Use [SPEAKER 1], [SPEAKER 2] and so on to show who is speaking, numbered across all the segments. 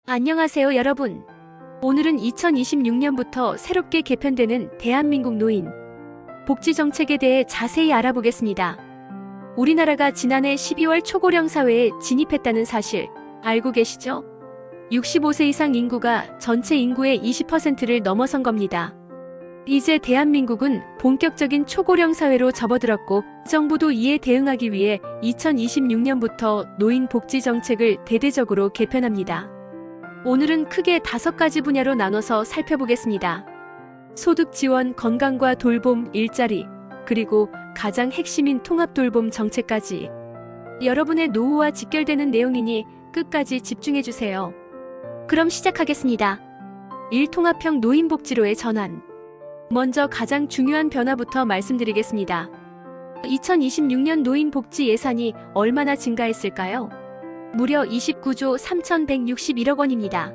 [SPEAKER 1] 안녕하세요, 여러분. 오늘은 2026년부터 새롭게 개편되는 대한민국 노인 복지 정책에 대해 자세히 알아보겠습니다. 우리나라가 지난해 12월 초고령 사회에 진입했다는 사실 알고 계시죠? 65세 이상 인구가 전체 인구의 20%를 넘어선 겁니다. 이제 대한민국은 본격적인 초고령 사회로 접어들었고, 정부도 이에 대응하기 위해 2026년부터 노인 복지 정책을 대대적으로 개편합니다. 오늘은 크게 5가지 분야로 나눠서 살펴보겠습니다. 소득 지원, 건강과 돌봄, 일자리, 그리고 가장 핵심인 통합 돌봄 정책까지. 여러분의 노후와 직결되는 내용이니 끝까지 집중해주세요. 그럼 시작하겠습니다. 1. 통합형 노인복지로의 전환. 먼저 가장 중요한 변화부터 말씀드리겠습니다. 2026년 노인복지 예산이 얼마나 증가했을까요? 무려 29조 3,161억 원입니다.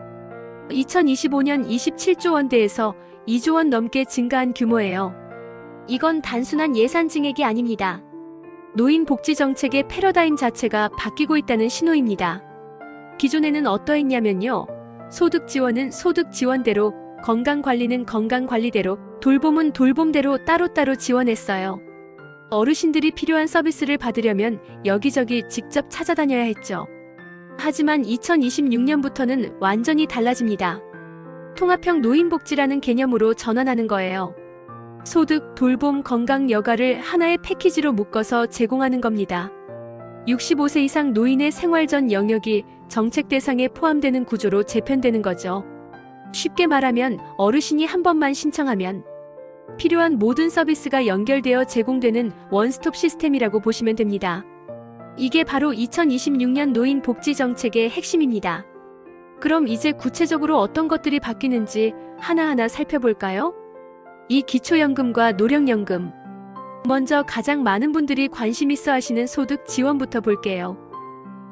[SPEAKER 1] 2025년 27조 원대에서 2조 원 넘게 증가한 규모예요. 이건 단순한 예산 증액이 아닙니다. 노인 복지 정책의 패러다임 자체가 바뀌고 있다는 신호입니다. 기존에는 어떠했냐면요. 소득 지원은 소득 지원대로, 건강 관리는 건강 관리대로, 돌봄은 돌봄대로 따로따로 지원했어요. 어르신들이 필요한 서비스를 받으려면 여기저기 직접 찾아다녀야 했죠. 하지만 2026년부터는 완전히 달라집니다. 통합형 노인복지라는 개념으로 전환하는 거예요. 소득, 돌봄, 건강 여가를 하나의 패키지로 묶어서 제공하는 겁니다. 65세 이상 노인의 생활 전 영역이 정책 대상에 포함되는 구조로 재편되는 거죠. 쉽게 말하면 어르신이 한 번만 신청하면 필요한 모든 서비스가 연결되어 제공되는 원스톱 시스템이라고 보시면 됩니다. 이게 바로 2026년 노인 복지 정책의 핵심입니다. 그럼 이제 구체적으로 어떤 것들이 바뀌는지 하나하나 살펴볼까요? 이 기초연금과 노령연금. 먼저 가장 많은 분들이 관심 있어 하시는 소득 지원부터 볼게요.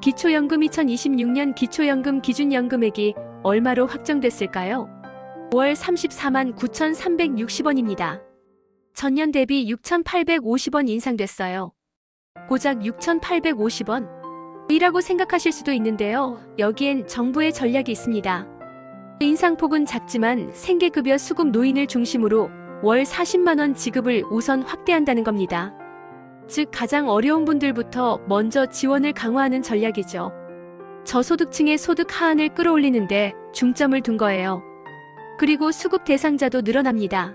[SPEAKER 1] 기초연금 2026년 기초연금 기준연금액이 얼마로 확정됐을까요? 월 34만 9,360원입니다. 전년 대비 6,850원 인상됐어요. 고작 6,850원? 이라고 생각하실 수도 있는데요. 여기엔 정부의 전략이 있습니다. 인상폭은 작지만 생계급여 수급 노인을 중심으로 월 40만원 지급을 우선 확대한다는 겁니다. 즉 가장 어려운 분들부터 먼저 지원을 강화하는 전략이죠. 저소득층의 소득 하한을 끌어올리는데 중점을 둔 거예요. 그리고 수급 대상자도 늘어납니다.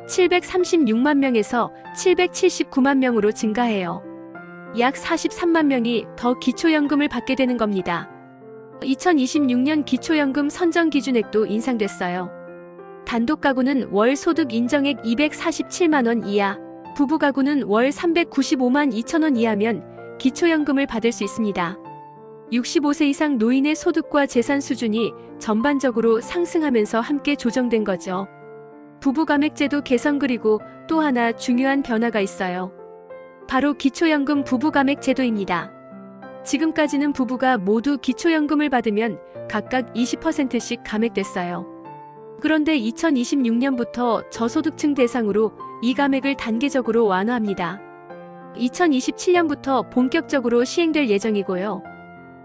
[SPEAKER 1] 736만 명에서 779만 명으로 증가해요. 약 43만 명이 더 기초연금을 받게 되는 겁니다. 2026년 기초연금 선정 기준액도 인상됐어요. 단독 가구는 월 소득 인정액 247만 원 이하, 부부 가구는 월 395만 2천 원 이하면 기초연금을 받을 수 있습니다. 65세 이상 노인의 소득과 재산 수준이 전반적으로 상승하면서 함께 조정된 거죠. 부부 감액제도 개선. 그리고 또 하나 중요한 변화가 있어요. 바로 기초연금 부부 감액 제도입니다. 지금까지는 부부가 모두 기초연금을 받으면 각각 20%씩 감액됐어요. 그런데 2026년부터 저소득층 대상으로 이 감액을 단계적으로 완화합니다. 2027년부터 본격적으로 시행될 예정이고요.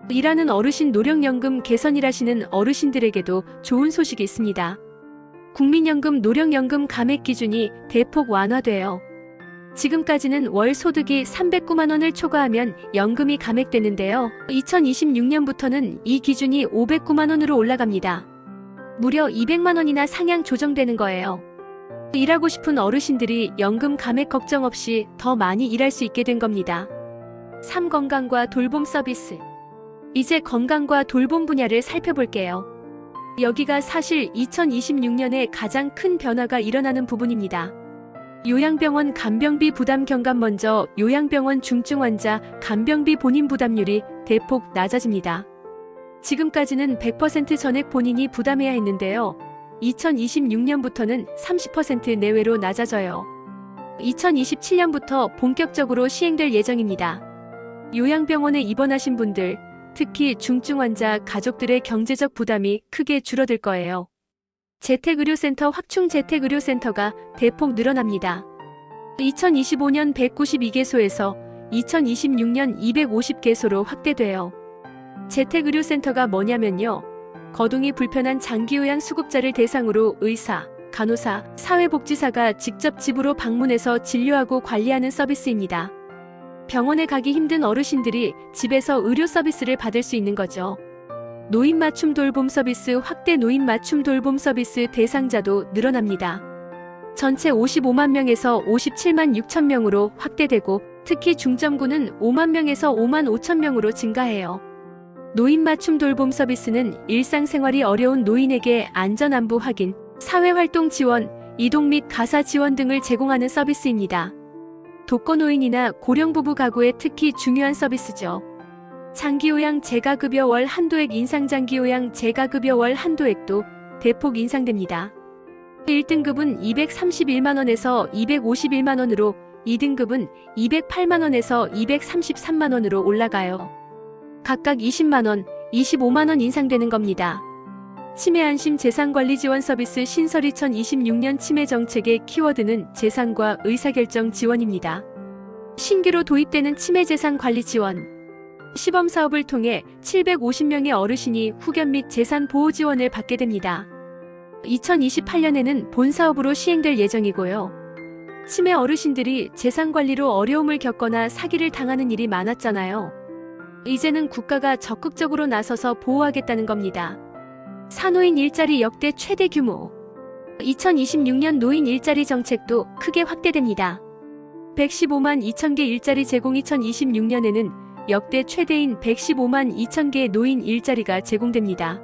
[SPEAKER 1] 일하는 어르신 노령연금 개선 일하시는 어르신들에게도 좋은 소식이 있습니다. 국민연금 노령연금 감액 기준이 대폭 완화돼요. 지금까지는 월 소득이 309만 원을 초과하면 연금이 감액되는데요. 2026년부터는 이 기준이 509만 원으로 올라갑니다. 무려 200만 원이나 상향 조정되는 거예요. 일하고 싶은 어르신들이 연금 감액 걱정 없이 더 많이 일할 수 있게 된 겁니다. 3. 건강과 돌봄 서비스. 이제 건강과 돌봄 분야를 살펴볼게요. 여기가 사실 2026년에 가장 큰 변화가 일어나는 부분입니다. 요양병원 간병비 부담 경감. 먼저 요양병원 중증 환자 간병비 본인 부담률이 대폭 낮아집니다. 지금까지는 100% 전액 본인이 부담해야 했는데요. 2026년부터는 30% 내외로 낮아져요. 2027년부터 본격적으로 시행될 예정입니다. 요양병원에 입원하신 분들, 특히 중증 환자 가족들의 경제적 부담이 크게 줄어들 거예요. 재택의료센터 확충. 재택의료센터가 대폭 늘어납니다. 2025년 192개소에서 2026년 250개소로 확대돼요. 재택의료센터가 뭐냐면요. 거동이 불편한 장기요양 수급자를 대상으로 의사, 간호사, 사회복지사가 직접 집으로 방문해서 진료하고 관리하는 서비스입니다. 병원에 가기 힘든 어르신들이 집에서 의료 서비스를 받을 수 있는 거죠. 노인 맞춤 돌봄 서비스 확대. 노인 맞춤 돌봄 서비스 대상자도 늘어납니다. 전체 55만 명에서 57만 6천 명으로 확대되고 특히 중점구는 5만 명에서 5만 5천 명으로 증가해요. 노인 맞춤 돌봄 서비스는 일상생활이 어려운 노인에게 안전안부 확인, 사회활동 지원, 이동 및 가사 지원 등을 제공하는 서비스입니다. 독거노인이나 고령부부 가구에 특히 중요한 서비스죠. 장기요양 재가급여 월 한도액 인상. 장기요양 재가급여 월 한도액도 대폭 인상됩니다. 1등급은 231만원에서 251만원으로 2등급은 208만원에서 233만원으로 올라가요. 각각 20만원, 25만원 인상되는 겁니다. 치매안심 재산관리 지원 서비스 신설. 2026년 치매 정책의 키워드는 재산과 의사결정 지원입니다. 신규로 도입되는 치매 재산 관리 지원. 시범사업을 통해 750명의 어르신이 후견 및 재산 보호 지원을 받게 됩니다. 2028년에는 본사업으로 시행될 예정이고요. 치매 어르신들이 재산 관리로 어려움을 겪거나 사기를 당하는 일이 많았잖아요. 이제는 국가가 적극적으로 나서서 보호하겠다는 겁니다. 사노인 일자리 역대 최대 규모. 2026년 노인 일자리 정책도 크게 확대됩니다. 115만 2천 개 일자리 제공. 2026년에는 역대 최대인 115만 2천 개의 노인 일자리가 제공됩니다.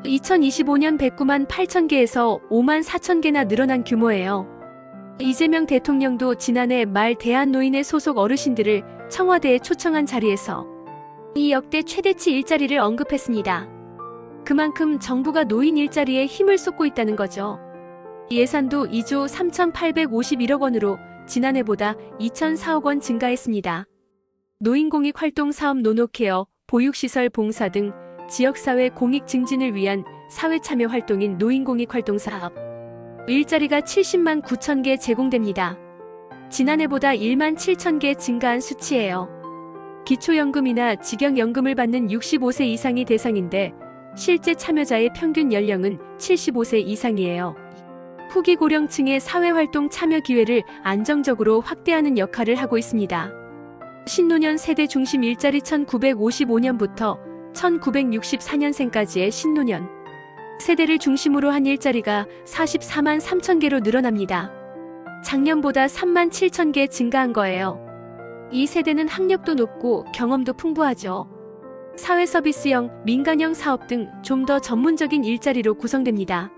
[SPEAKER 1] 2025년 109만 8천 개에서 5만 4천 개나 늘어난 규모예요. 이재명 대통령도 지난해 말 대한노인회 소속 어르신들을 청와대에 초청한 자리에서 이 역대 최대치 일자리를 언급했습니다. 그만큼 정부가 노인 일자리에 힘을 쏟고 있다는 거죠. 예산도 2조 3,851억 원으로 지난해보다 2,004억 원 증가했습니다. 노인공익활동 사업 노노케어, 보육시설 봉사 등 지역사회 공익 증진을 위한 사회참여 활동인 노인공익활동 사업. 일자리가 70만 9천 개 제공됩니다. 지난해보다 1만 7천 개 증가한 수치예요. 기초연금이나 직영연금을 받는 65세 이상이 대상인데 실제 참여자의 평균 연령은 75세 이상이에요. 후기 고령층의 사회활동 참여 기회를 안정적으로 확대하는 역할을 하고 있습니다. 신노년 세대 중심 일자리. 1955년부터 1964년생까지의 신노년 세대를 중심으로 한 일자리가 44만 3천 개로 늘어납니다. 작년보다 3만 7천 개 증가한 거예요. 이 세대는 학력도 높고 경험도 풍부하죠. 사회서비스형, 민간형 사업 등 좀 더 전문적인 일자리로 구성됩니다.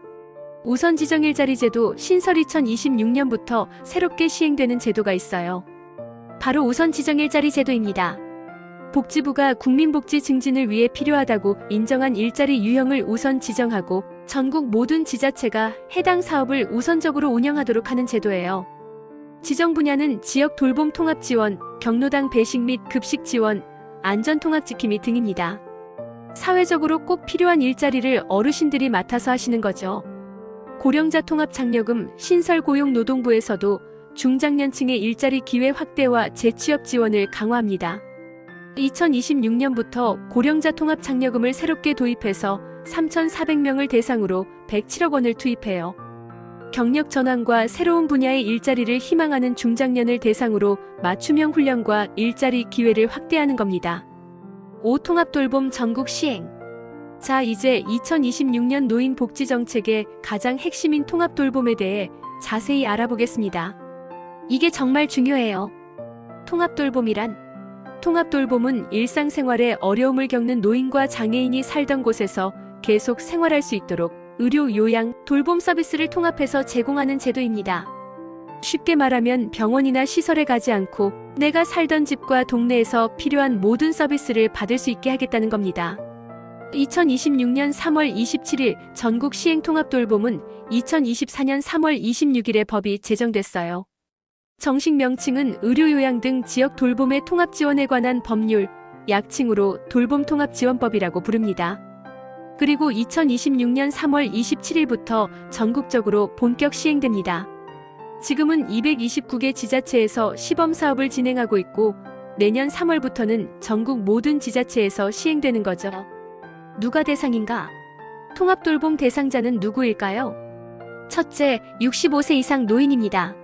[SPEAKER 1] 우선지정 일자리 제도 신설. 2026년부터 새롭게 시행되는 제도가 있어요. 바로 우선지정 일자리 제도입니다. 복지부가 국민복지 증진을 위해 필요하다고 인정한 일자리 유형을 우선 지정하고 전국 모든 지자체가 해당 사업을 우선적으로 운영하도록 하는 제도예요. 지정 분야는 지역 돌봄 통합 지원, 경로당 배식 및 급식 지원, 안전 통합 지킴이 등입니다. 사회적으로 꼭 필요한 일자리를 어르신들이 맡아서 하시는 거죠. 고령자 통합 장려금 신설. 고용노동부에서도 중장년층의 일자리 기회 확대와 재취업 지원을 강화합니다. 2026년부터 고령자 통합 장려금을 새롭게 도입해서 3,400명을 대상으로 107억 원을 투입해요. 경력 전환과 새로운 분야의 일자리를 희망하는 중장년을 대상으로 맞춤형 훈련과 일자리 기회를 확대하는 겁니다. 5. 통합돌봄 전국 시행. 자, 이제 2026년 노인 복지 정책의 가장 핵심인 통합돌봄에 대해 자세히 알아보겠습니다. 이게 정말 중요해요. 통합돌봄은 일상생활에 어려움을 겪는 노인과 장애인이 살던 곳에서 계속 생활할 수 있도록 의료, 요양, 돌봄 서비스를 통합해서 제공하는 제도입니다. 쉽게 말하면 병원이나 시설에 가지 않고 내가 살던 집과 동네에서 필요한 모든 서비스를 받을 수 있게 하겠다는 겁니다. 2026년 3월 27일 전국 시행 통합돌봄은 2024년 3월 26일에 법이 제정됐어요. 정식 명칭은 의료요양 등 지역 돌봄의 통합지원에 관한 법률, 약칭으로 돌봄통합지원법이라고 부릅니다. 그리고 2026년 3월 27일부터 전국적으로 본격 시행됩니다. 지금은 229개 지자체에서 시범사업을 진행하고 있고 내년 3월부터는 전국 모든 지자체에서 시행되는 거죠. 누가 대상인가? 통합돌봄 대상자는 누구일까요? 첫째, 65세 이상 노인입니다.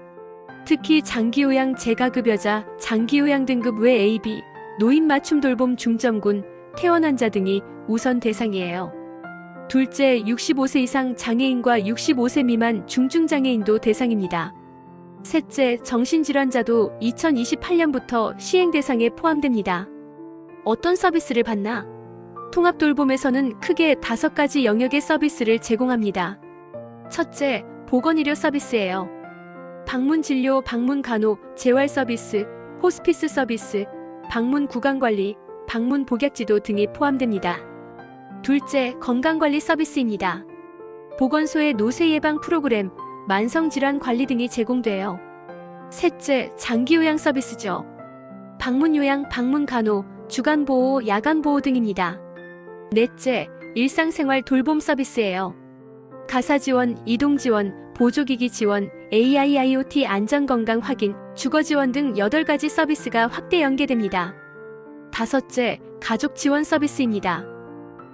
[SPEAKER 1] 특히 장기요양 재가급여자, 장기요양 등급 외 AB, 노인 맞춤 돌봄 중점군, 퇴원 환자 등이 우선 대상이에요. 둘째, 65세 이상 장애인과 65세 미만 중증장애인도 대상입니다. 셋째, 정신질환자도 2028년부터 시행 대상에 포함됩니다. 어떤 서비스를 받나? 통합돌봄에서는 크게 5가지 영역의 서비스를 제공합니다. 첫째, 보건의료 서비스예요. 방문진료, 방문간호, 재활서비스, 호스피스 서비스, 방문 구강관리, 방문 복약지도 등이 포함됩니다. 둘째, 건강관리 서비스입니다. 보건소의 노쇠 예방 프로그램, 만성질환 관리 등이 제공돼요. 셋째, 장기요양 서비스죠. 방문요양, 방문간호, 주간보호, 야간보호 등입니다. 넷째, 일상생활 돌봄 서비스예요. 가사지원, 이동지원, 보조기기 지원, AIIoT 안전건강 확인, 주거지원 등 8가지 서비스가 확대 연계됩니다. 다섯째, 가족 지원 서비스입니다.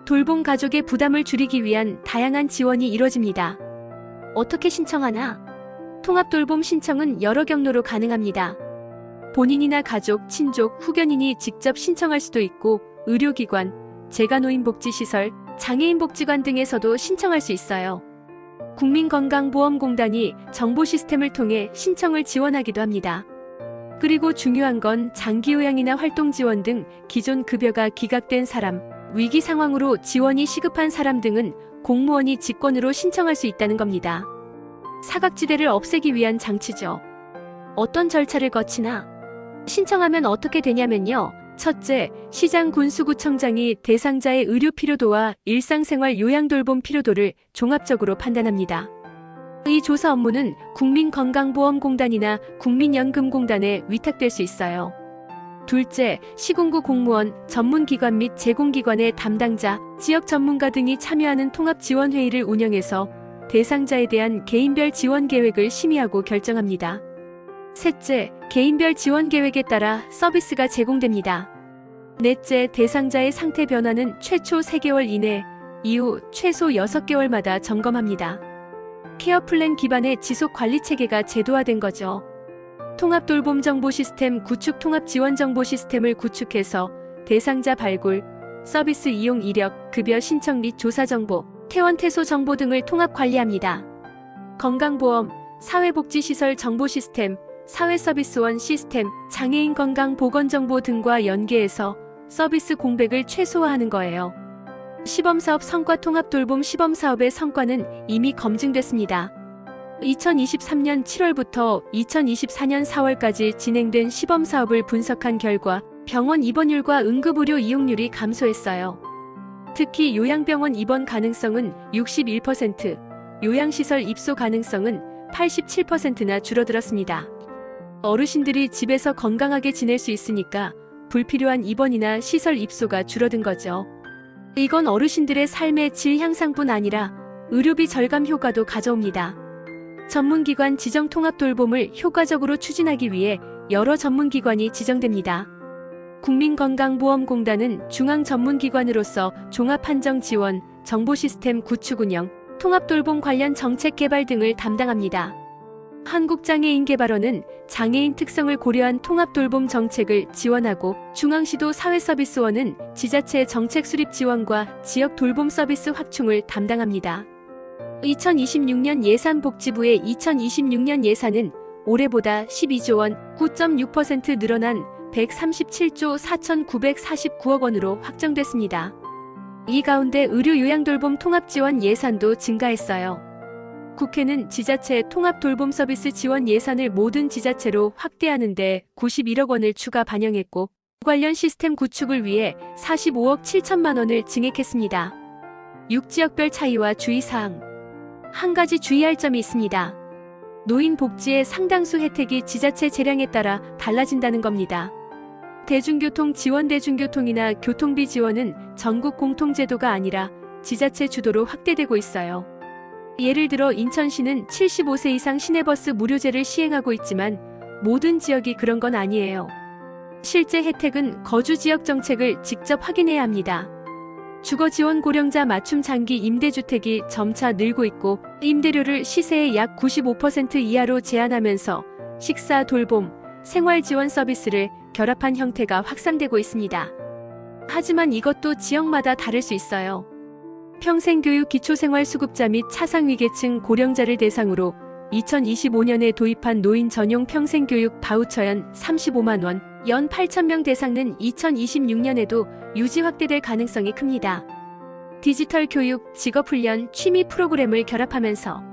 [SPEAKER 1] 돌봄 가족의 부담을 줄이기 위한 다양한 지원이 이뤄집니다. 어떻게 신청하나? 통합돌봄 신청은 여러 경로로 가능합니다. 본인이나 가족, 친족, 후견인이 직접 신청할 수도 있고 의료기관, 재가노인복지시설, 장애인복지관 등에서도 신청할 수 있어요. 국민건강보험공단이 정보 시스템을 통해 신청을 지원하기도 합니다. 그리고 중요한 건 장기요양이나 활동지원 등 기존 급여가 기각된 사람, 위기 상황으로 지원이 시급한 사람 등은 공무원이 직권으로 신청할 수 있다는 겁니다. 사각지대를 없애기 위한 장치죠. 어떤 절차를 거치나? 신청하면 어떻게 되냐면요. 첫째, 시장 군수구청장이 대상자의 의료 필요도와 일상생활 요양돌봄 필요도를 종합적으로 판단합니다. 이 조사 업무는 국민건강보험공단이나 국민연금공단에 위탁될 수 있어요. 둘째, 시군구 공무원, 전문기관 및 제공기관의 담당자, 지역 전문가 등이 참여하는 통합지원회의를 운영해서 대상자에 대한 개인별 지원 계획을 심의하고 결정합니다. 셋째, 개인별 지원 계획에 따라 서비스가 제공됩니다. 넷째, 대상자의 상태 변화는 최초 3개월 이내, 이후 최소 6개월마다 점검합니다. 케어 플랜 기반의 지속 관리 체계가 제도화된 거죠. 통합돌봄 정보 시스템 구축 통합 지원 정보 시스템을 구축해서 대상자 발굴, 서비스 이용 이력, 급여 신청 및 조사 정보, 퇴원 퇴소 정보 등을 통합 관리합니다. 건강보험, 사회복지시설 정보 시스템, 사회서비스원 시스템, 장애인 건강 보건정보 등과 연계해서 서비스 공백을 최소화하는 거예요. 시범사업 성과 통합돌봄 시범사업의 성과는 이미 검증됐습니다. 2023년 7월부터 2024년 4월까지 진행된 시범사업을 분석한 결과 병원 입원율과 응급의료 이용률이 감소했어요. 특히 요양병원 입원 가능성은 61%, 요양시설 입소 가능성은 87%나 줄어들었습니다. 어르신들이 집에서 건강하게 지낼 수 있으니까 불필요한 입원이나 시설 입소가 줄어든 거죠. 이건 어르신들의 삶의 질 향상뿐 아니라 의료비 절감 효과도 가져옵니다. 전문기관 지정 통합돌봄을 효과적으로 추진하기 위해 여러 전문기관이 지정됩니다. 국민건강보험공단은 중앙전문기관으로서 종합한정 지원, 정보시스템 구축 운영, 통합돌봄 관련 정책 개발 등을 담당합니다. 한국장애인개발원은 장애인 특성을 고려한 통합돌봄 정책을 지원하고 중앙시도 사회서비스원은 지자체 정책 수립 지원과 지역 돌봄 서비스 확충을 담당합니다. 2026년 예산 복지부의 2026년 예산은 올해보다 12조 원, 9.6% 늘어난 137조 4,949억 원으로 확정됐습니다. 이 가운데 의료요양돌봄 통합지원 예산도 증가했어요. 국회는 지자체 통합돌봄 서비스 지원 예산을 모든 지자체로 확대하는 데 91억 원을 추가 반영했고 관련 시스템 구축을 위해 45억 7천만 원을 증액했습니다. 6지역별 차이와 주의사항. 한 가지 주의할 점이 있습니다. 노인 복지의 상당수 혜택이 지자체 재량에 따라 달라진다는 겁니다. 대중교통 지원 대중교통이나 교통비 지원은 전국 공통제도가 아니라 지자체 주도로 확대되고 있어요. 예를 들어 인천시는 75세 이상 시내버스 무료제를 시행하고 있지만 모든 지역이 그런 건 아니에요. 실제 혜택은 거주 지역 정책을 직접 확인해야 합니다. 주거 지원 고령자 맞춤 장기 임대주택이 점차 늘고 있고 임대료를 시세의 약 95% 이하로 제한하면서 식사 돌봄, 생활 지원 서비스를 결합한 형태가 확산되고 있습니다. 하지만 이것도 지역마다 다를 수 있어요. 평생교육 기초생활수급자 및 차상위계층 고령자를 대상으로 2025년에 도입한 노인 전용 평생교육 바우처연 35만원, 연 8,000명 대상은 2026년에도 유지 확대될 가능성이 큽니다. 디지털 교육, 직업훈련, 취미 프로그램을 결합하면서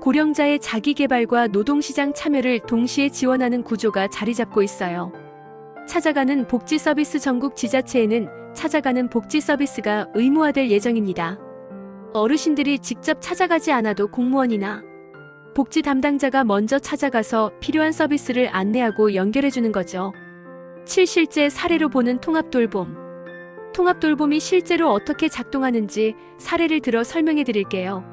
[SPEAKER 1] 고령자의 자기개발과 노동시장 참여를 동시에 지원하는 구조가 자리 잡고 있어요. 찾아가는 복지 서비스 전국 지자체에는 찾아가는 복지 서비스가 의무화될 예정입니다. 어르신들이 직접 찾아가지 않아도 공무원이나 복지 담당자가 먼저 찾아가서 필요한 서비스를 안내하고 연결해주는 거죠. 실제 사례로 보는 통합돌봄. 통합돌봄이 실제로 어떻게 작동하는지 사례를 들어 설명해 드릴게요.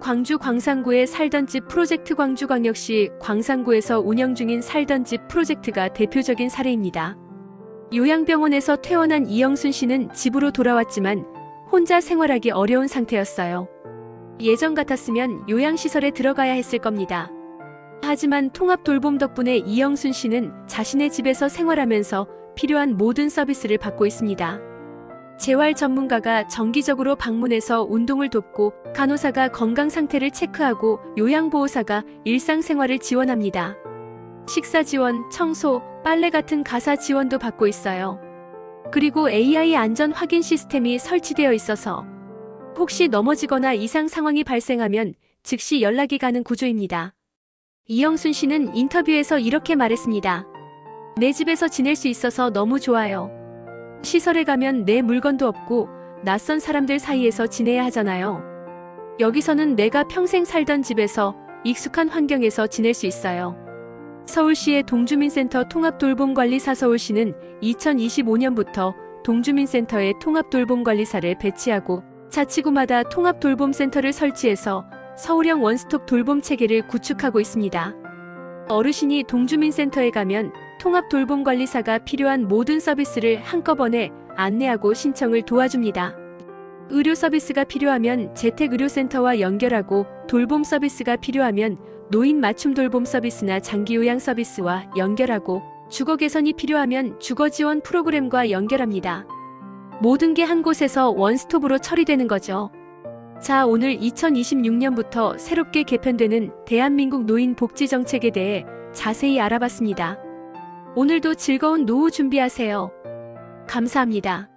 [SPEAKER 1] 광주 광산구에 살던 집 프로젝트. 광주광역시 광산구에서 운영 중인 살던 집 프로젝트가 대표적인 사례입니다. 요양병원에서 퇴원한 이영순 씨는 집으로 돌아왔지만 혼자 생활하기 어려운 상태였어요. 예전 같았으면 요양시설에 들어가야 했을 겁니다. 하지만 통합돌봄 덕분에 이영순 씨는 자신의 집에서 생활하면서 필요한 모든 서비스를 받고 있습니다. 재활 전문가가 정기적으로 방문해서 운동을 돕고 간호사가 건강 상태를 체크하고 요양보호사가 일상생활을 지원합니다. 식사 지원, 청소, 빨래 같은 가사 지원도 받고 있어요. 그리고 AI 안전 확인 시스템이 설치되어 있어서 혹시 넘어지거나 이상 상황이 발생하면 즉시 연락이 가는 구조입니다. 이영순 씨는 인터뷰에서 이렇게 말했습니다. 내 집에서 지낼 수 있어서 너무 좋아요. 시설에 가면 내 물건도 없고 낯선 사람들 사이에서 지내야 하잖아요. 여기서는 내가 평생 살던 집에서 익숙한 환경에서 지낼 수 있어요. 서울시의 동주민센터 통합돌봄관리사. 서울시는 2025년부터 동주민센터에 통합돌봄관리사를 배치하고 자치구마다 통합돌봄센터를 설치해서 서울형 원스톱 돌봄 체계를 구축하고 있습니다. 어르신이 동주민센터에 가면 통합돌봄관리사가 필요한 모든 서비스를 한꺼번에 안내하고 신청을 도와줍니다. 의료 서비스가 필요하면 재택의료센터와 연결하고 돌봄 서비스가 필요하면 노인 맞춤 돌봄 서비스나 장기요양 서비스와 연결하고 주거 개선이 필요하면 주거 지원 프로그램과 연결합니다. 모든 게 한 곳에서 원스톱으로 처리되는 거죠. 자, 오늘 2026년부터 새롭게 개편되는 대한민국 노인 복지 정책에 대해 자세히 알아봤습니다. 오늘도 즐거운 노후 준비하세요. 감사합니다.